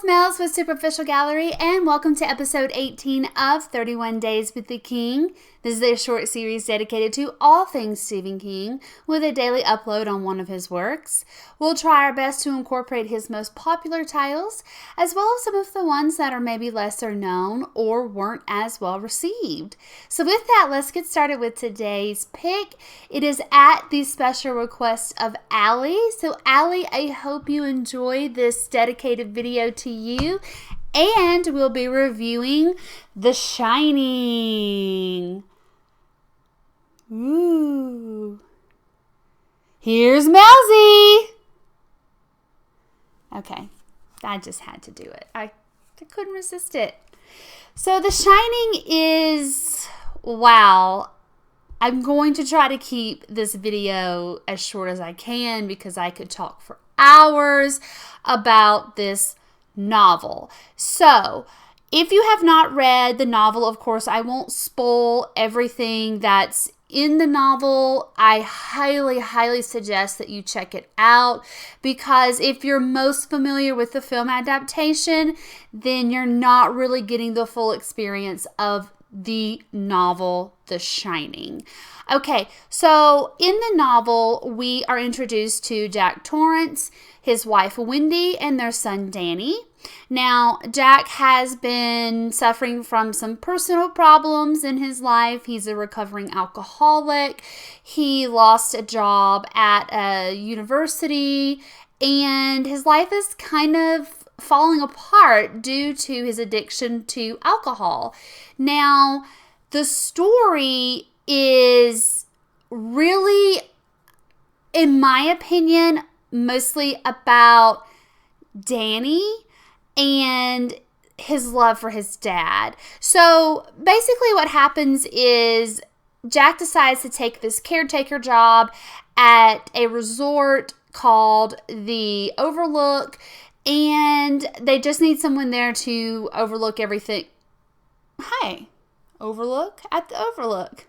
Mells with Superficial Gallery, and welcome to episode 18 of 31 Days with the King. This is a short series dedicated to all things Stephen King, with a daily upload on one of his works. We'll try our best to incorporate his most popular titles, as well as some of the ones that are maybe lesser known or weren't as well received. So with that, let's get started with today's pick. It is at the special request of Allie. So Allie, I hope you enjoy this dedicated video to you, and we'll be reviewing The Shining. Ooh. Here's Mellsy. Okay, I just had to do it. I couldn't resist it. So The Shining is, wow. I'm going to try to keep this video as short as I can because I could talk for hours about this novel. So, if you have not read the novel, of course, I won't spoil everything that's in the novel. I highly suggest that you check it out, because if you're most familiar with the film adaptation, then you're not really getting the full experience of the novel, The Shining. Okay, so in the novel, we are introduced to Jack Torrance, his wife Wendy, and their son Danny. Now, Jack has been suffering from some personal problems in his life. He's a recovering alcoholic. He lost a job at a university, and his life is kind of falling apart due to his addiction to alcohol. Now, the story is really, in my opinion, mostly about Danny and his love for his dad. So basically what happens is Jack decides to take this caretaker job at a resort called the Overlook, and they just need someone there to overlook everything. Hey, overlook at the Overlook.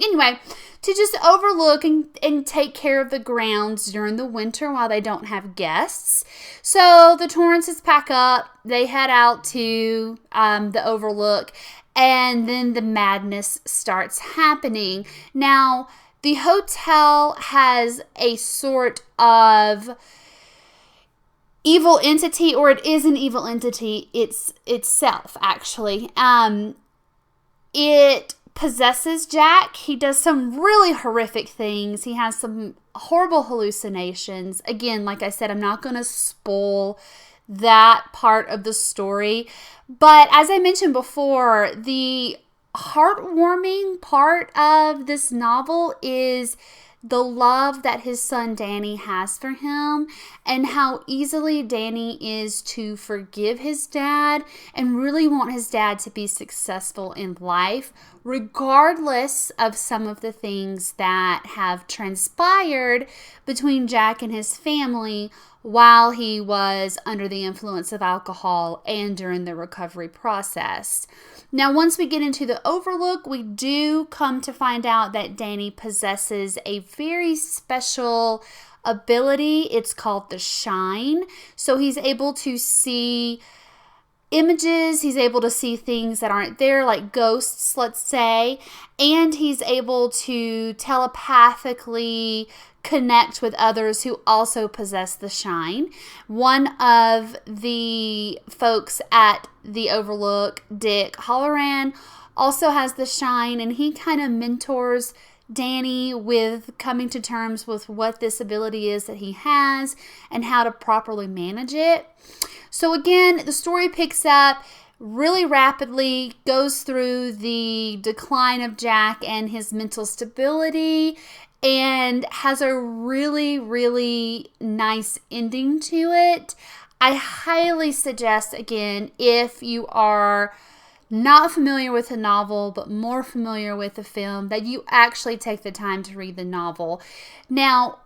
Anyway, to just overlook and take care of the grounds during the winter while they don't have guests. So the Torrances pack up, they head out to the Overlook, and then the madness starts happening. Now, the hotel has a sort of evil entity, or it is an evil entity itself, actually. It possesses Jack. He does some really horrific things. He has some horrible hallucinations. Again, like I said, I'm not going to spoil that part of the story. But as I mentioned before, the heartwarming part of this novel is the love that his son Danny has for him, and how easily Danny is to forgive his dad and really want his dad to be successful in life, regardless of some of the things that have transpired between Jack and his family while he was under the influence of alcohol and during the recovery process. Now, once we get into the Overlook, we do come to find out that Danny possesses a very special ability. It's called the Shine. So he's able to see images, he's able to see things that aren't there, like ghosts, let's say, and he's able to telepathically connect with others who also possess the Shine. One of the folks at the Overlook, Dick Halloran, also has the Shine, and he kind of mentors Danny with coming to terms with what this ability is that he has and how to properly manage it. So again, the story picks up really rapidly, goes through the decline of Jack and his mental stability, and has a really nice ending to it. I highly suggest, again, if you are not familiar with the novel but more familiar with the film, that you actually take the time to read the novel. Now,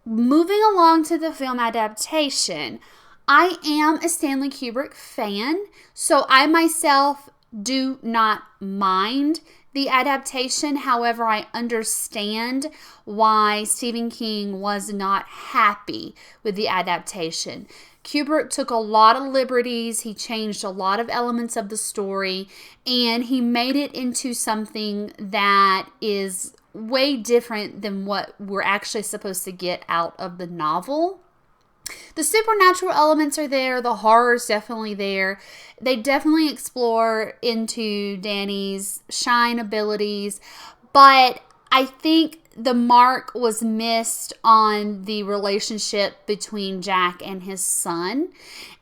moving along to the film adaptation, I am a Stanley Kubrick fan, so I myself do not mind the adaptation. However, I understand why Stephen King was not happy with the adaptation. Kubrick took a lot of liberties. He changed a lot of elements of the story, and he made it into something that is way different than what we're actually supposed to get out of the novel. The supernatural elements are there. The horror is definitely there. They definitely explore into Danny's shine abilities, but I think the mark was missed on the relationship between Jack and his son.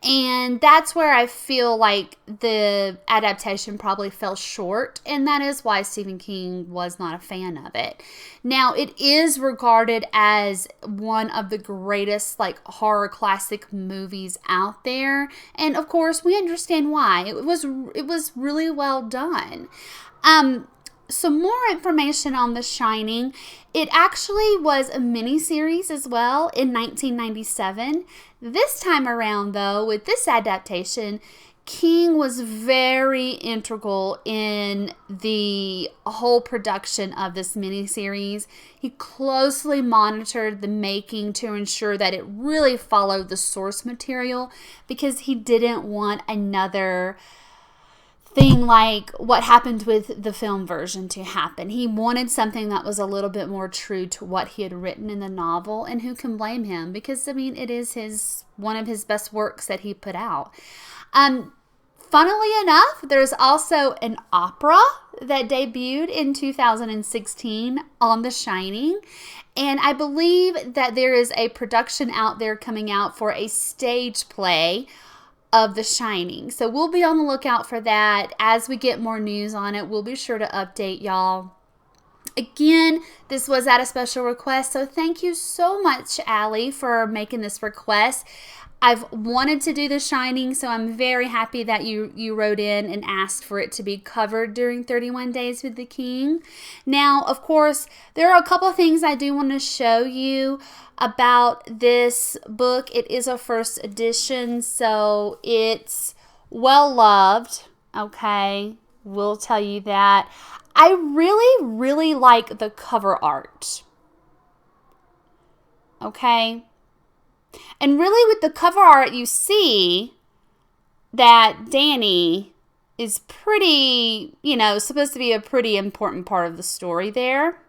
And that's where I feel like the adaptation probably fell short. And that is why Stephen King was not a fan of it. Now, it is regarded as one of the greatest horror classic movies out there. And of course, we understand why. It was really well done. Some more information on The Shining. It actually was a miniseries as well in 1997. This time around, though, with this adaptation, King was very integral in the whole production of this miniseries. He closely monitored the making to ensure that it really followed the source material because he didn't want another thing like what happened with the film version to happen. He wanted something that was a little bit more true to what he had written in the novel, and who can blame him? Because, it is one of his best works that he put out. Funnily enough, there's also an opera that debuted in 2016 on The Shining, and I believe that there is a production out there coming out for a stage play of The Shining. So we'll be on the lookout for that. As we get more news on it, we'll be sure to update y'all. Again, this was at a special request, so thank you so much, Allie, for making this request. I've wanted to do The Shining, so I'm very happy that you wrote in and asked for it to be covered during 31 Days with the King. Now, of course, there are a couple of things I do want to show you about this book. It is a first edition, so it's well loved, okay? We'll tell you that. I really, really like the cover art, okay? And really with the cover art, you see that Danny is pretty, supposed to be a pretty important part of the story there.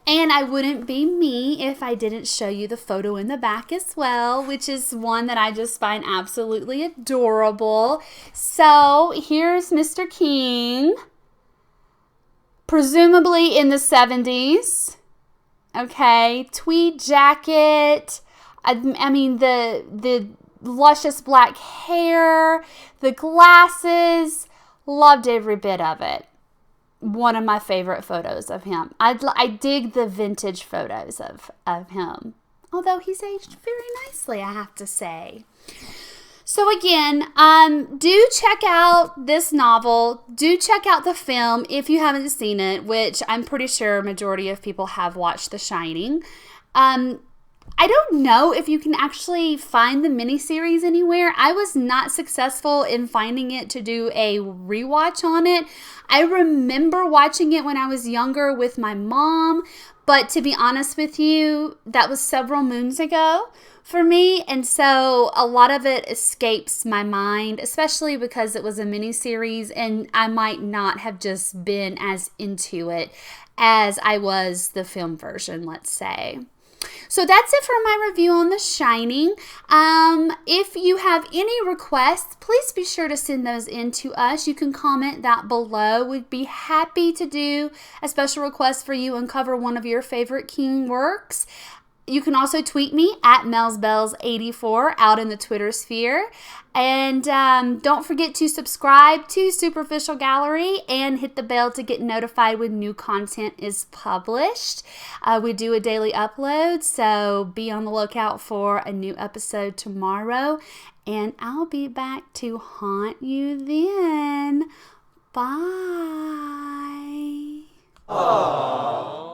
And I wouldn't be me if I didn't show you the photo in the back as well, which is one that I just find absolutely adorable. So here's Mr. King, presumably in the 70s. Okay, tweed jacket. The luscious black hair, the glasses, loved every bit of it. One of my favorite photos of him. I dig the vintage photos of him. Although he's aged very nicely, I have to say. So again, do check out this novel. Do check out the film if you haven't seen it, which I'm pretty sure a majority of people have watched The Shining. I don't know if you can actually find the miniseries anywhere. I was not successful in finding it to do a rewatch on it. I remember watching it when I was younger with my mom, but to be honest with you, that was several moons ago for me, and so a lot of it escapes my mind, especially because it was a miniseries and I might not have just been as into it as I was the film version, let's say. So that's it for my review on The Shining. If you have any requests, please be sure to send those in to us. You can comment that below. We'd be happy to do a special request for you and cover one of your favorite King works. You can also tweet me at MellsBells84 out in the Twitter sphere. And don't forget to subscribe to Superficial Gallery and hit the bell to get notified when new content is published. We do a daily upload, so be on the lookout for a new episode tomorrow. And I'll be back to haunt you then. Bye. Aww.